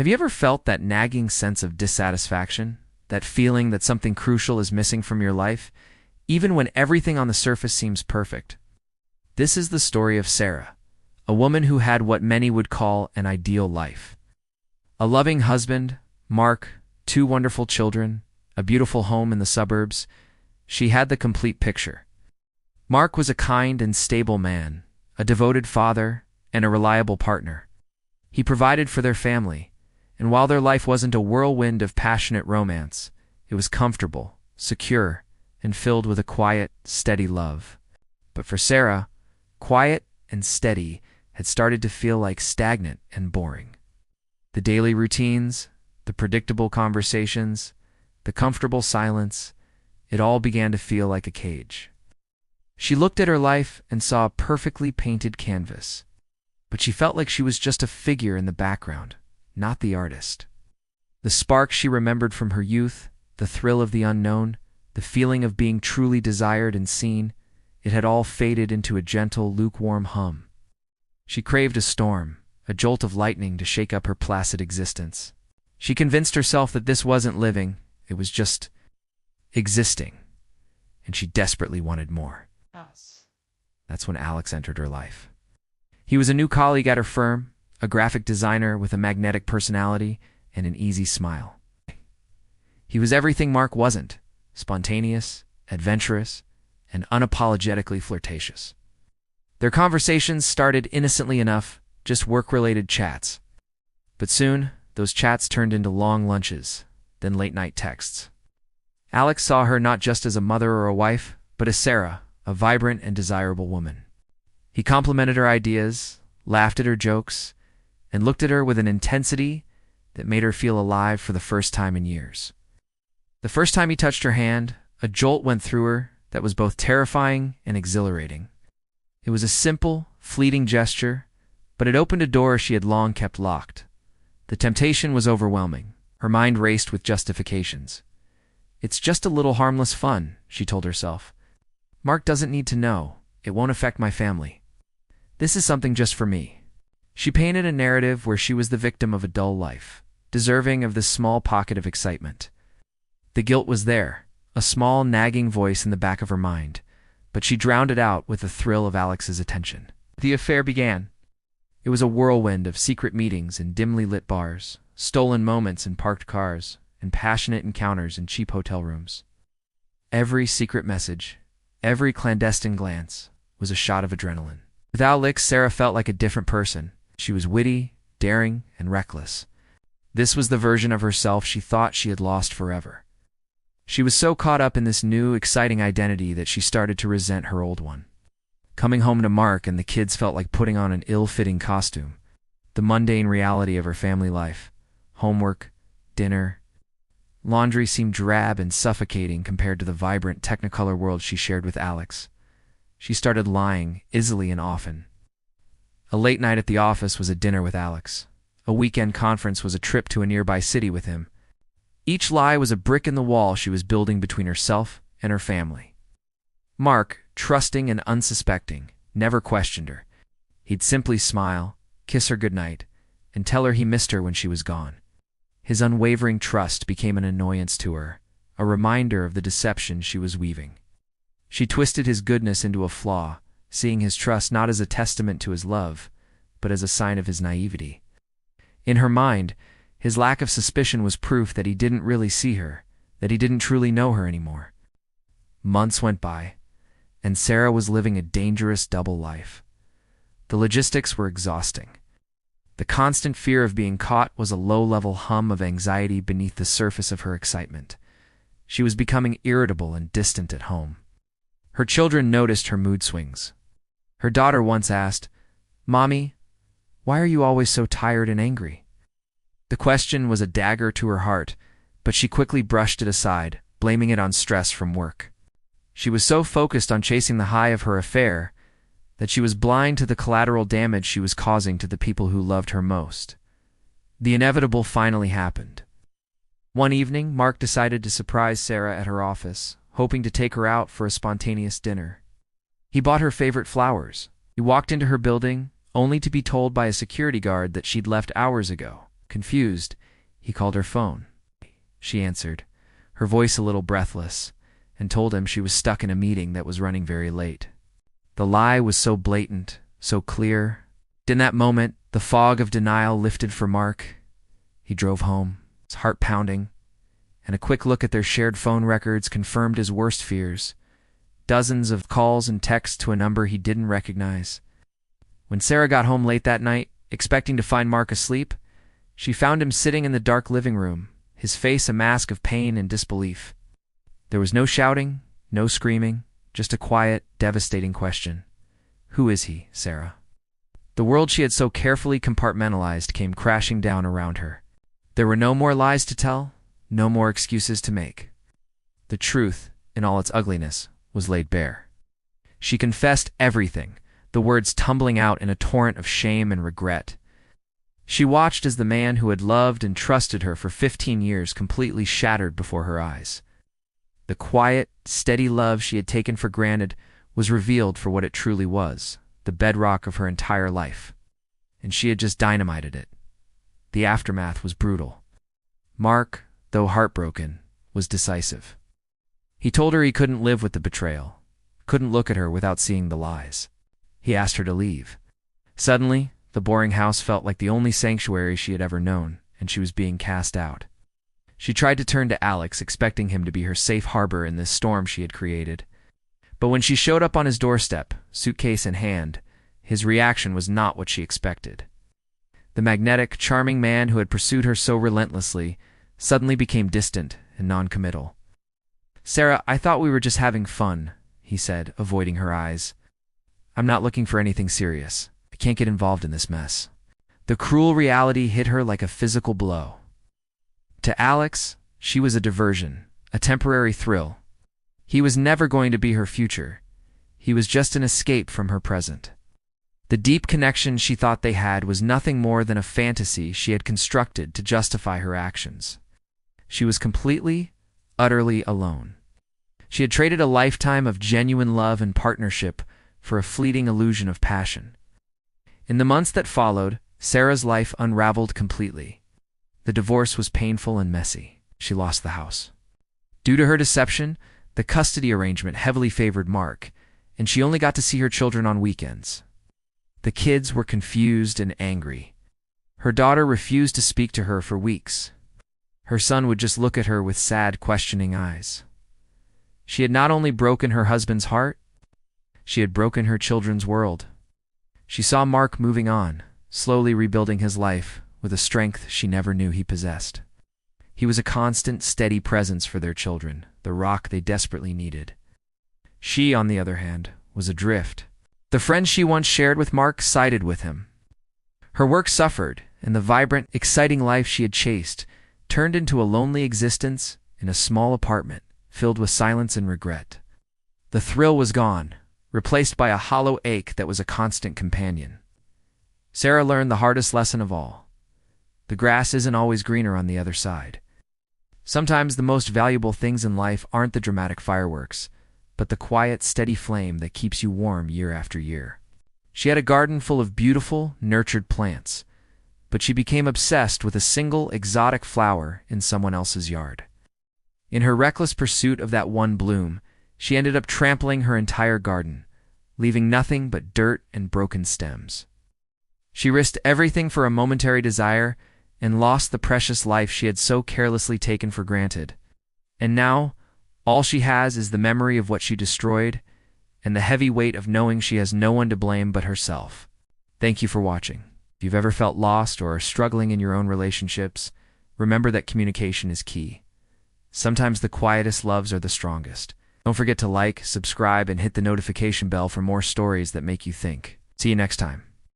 Have you ever felt that nagging sense of dissatisfaction? That feeling that something crucial is missing from your life, even when everything on the surface seems perfect? This is the story of Sarah, a woman who had what many would call an ideal life. A loving husband, Mark, 2 wonderful children, a beautiful home in the suburbs. She had the complete picture. Mark was a kind and stable man, a devoted father, and a reliable partner. He provided for their family, and while their life wasn't a whirlwind of passionate romance, it was comfortable, secure, and filled with a quiet, steady love. But for Sarah, quiet and steady had started to feel like stagnant and boring. The daily routines, the predictable conversations, the comfortable silence, it all began to feel like a cage. She looked at her life and saw a perfectly painted canvas, but she felt like she was just a figure in the background, not the artist. The spark she remembered from her youth, the thrill of the unknown, the feeling of being truly desired and seen, it had all faded into a gentle, lukewarm hum. She craved a storm, a jolt of lightning to shake up her placid existence. She convinced herself that this wasn't living, it was just existing, and she desperately wanted more. That's when Alex entered her life. He was a new colleague at her firm, a graphic designer with a magnetic personality and an easy smile. He was everything Mark wasn't: spontaneous, adventurous, and unapologetically flirtatious. Their conversations started innocently enough, just work-related chats. But soon, those chats turned into long lunches, then late-night texts. Alex saw her not just as a mother or a wife, but as Sarah, a vibrant and desirable woman. He complimented her ideas, laughed at her jokes, and looked at her with an intensity that made her feel alive for the first time in years. The first time he touched her hand, a jolt went through her that was both terrifying and exhilarating. It was a simple, fleeting gesture, but it opened a door she had long kept locked. The temptation was overwhelming. Her mind raced with justifications. "It's just a little harmless fun," she told herself. "Mark doesn't need to know. It won't affect my family. This is something just for me." She painted a narrative where she was the victim of a dull life, deserving of this small pocket of excitement. The guilt was there, a small nagging voice in the back of her mind, but she drowned it out with the thrill of Alex's attention. The affair began. It was a whirlwind of secret meetings in dimly lit bars, stolen moments in parked cars, and passionate encounters in cheap hotel rooms. Every secret message, every clandestine glance, was a shot of adrenaline. With Alex, Sarah felt like a different person. She was witty, daring, and reckless. This was the version of herself she thought she had lost forever. She was so caught up in this new, exciting identity that she started to resent her old one. Coming home to Mark and the kids felt like putting on an ill-fitting costume. The mundane reality of her family life, homework, dinner, laundry seemed drab and suffocating compared to the vibrant Technicolor world she shared with Alex. She started lying, easily and often. A late night at the office was a dinner with Alex. A weekend conference was a trip to a nearby city with him. Each lie was a brick in the wall she was building between herself and her family. Mark, trusting and unsuspecting, never questioned her. He'd simply smile, kiss her goodnight, and tell her he missed her when she was gone. His unwavering trust became an annoyance to her, a reminder of the deception she was weaving. She twisted his goodness into a flaw, seeing his trust not as a testament to his love, but as a sign of his naivety. In her mind, his lack of suspicion was proof that he didn't really see her, that he didn't truly know her anymore. Months went by, and Sarah was living a dangerous double life. The logistics were exhausting. The constant fear of being caught was a low-level hum of anxiety beneath the surface of her excitement. She was becoming irritable and distant at home. Her children noticed her mood swings. Her daughter once asked, "Mommy, why are you always so tired and angry?" The question was a dagger to her heart, but she quickly brushed it aside, blaming it on stress from work. She was so focused on chasing the high of her affair that she was blind to the collateral damage she was causing to the people who loved her most. The inevitable finally happened. One evening, Mark decided to surprise Sarah at her office, hoping to take her out for a spontaneous dinner. He bought her favorite flowers. He walked into her building, only to be told by a security guard that she'd left hours ago. Confused, he called her phone. She answered, her voice a little breathless, and told him she was stuck in a meeting that was running very late. The lie was so blatant, so clear. In that moment, the fog of denial lifted for Mark. He drove home, his heart pounding, and a quick look at their shared phone records confirmed his worst fears. Dozens of calls and texts to a number he didn't recognize. When Sarah got home late that night, expecting to find Mark asleep, she found him sitting in the dark living room, his face a mask of pain and disbelief. There was no shouting, no screaming, just a quiet, devastating question. Who is he, Sarah? The world she had so carefully compartmentalized came crashing down around her. There were no more lies to tell, no more excuses to make. The truth, in all its ugliness, was laid bare. She confessed everything, the words tumbling out in a torrent of shame and regret. She watched as the man who had loved and trusted her for 15 years completely shattered before her eyes. The quiet, steady love she had taken for granted was revealed for what it truly was, the bedrock of her entire life. And she had just dynamited it. The aftermath was brutal. Mark, though heartbroken, was decisive. He told her he couldn't live with the betrayal, couldn't look at her without seeing the lies. He asked her to leave. Suddenly, the boring house felt like the only sanctuary she had ever known, and she was being cast out. She tried to turn to Alex, expecting him to be her safe harbor in this storm she had created. But when she showed up on his doorstep, suitcase in hand, his reaction was not what she expected. The magnetic, charming man who had pursued her so relentlessly suddenly became distant and non-committal. "Sarah, I thought we were just having fun," he said, avoiding her eyes. "I'm not looking for anything serious. I can't get involved in this mess." The cruel reality hit her like a physical blow. To Alex, she was a diversion, a temporary thrill. He was never going to be her future. He was just an escape from her present. The deep connection she thought they had was nothing more than a fantasy she had constructed to justify her actions. She was completely, utterly alone. She had traded a lifetime of genuine love and partnership for a fleeting illusion of passion. In the months that followed, Sarah's life unraveled completely. The divorce was painful and messy. She lost the house. Due to her deception, the custody arrangement heavily favored Mark, and she only got to see her children on weekends. The kids were confused and angry. Her daughter refused to speak to her for weeks. Her son would just look at her with sad, questioning eyes. She had not only broken her husband's heart, she had broken her children's world. She saw Mark moving on, slowly rebuilding his life with a strength she never knew he possessed. He was a constant, steady presence for their children, the rock they desperately needed. She, on the other hand, was adrift. The friends she once shared with Mark sided with him. Her work suffered, and the vibrant, exciting life she had chased turned into a lonely existence in a small apartment filled with silence and regret. The thrill was gone, replaced by a hollow ache that was a constant companion. Sarah learned the hardest lesson of all. The grass isn't always greener on the other side. Sometimes the most valuable things in life aren't the dramatic fireworks, but the quiet, steady flame that keeps you warm year after year. She had a garden full of beautiful, nurtured plants, but she became obsessed with a single exotic flower in someone else's yard. In her reckless pursuit of that one bloom, she ended up trampling her entire garden, leaving nothing but dirt and broken stems. She risked everything for a momentary desire and lost the precious life she had so carelessly taken for granted. And now, all she has is the memory of what she destroyed and the heavy weight of knowing she has no one to blame but herself. Thank you for watching. If you've ever felt lost or are struggling in your own relationships, remember that communication is key. Sometimes the quietest loves are the strongest. Don't forget to like, subscribe, and hit the notification bell for more stories that make you think. See you next time.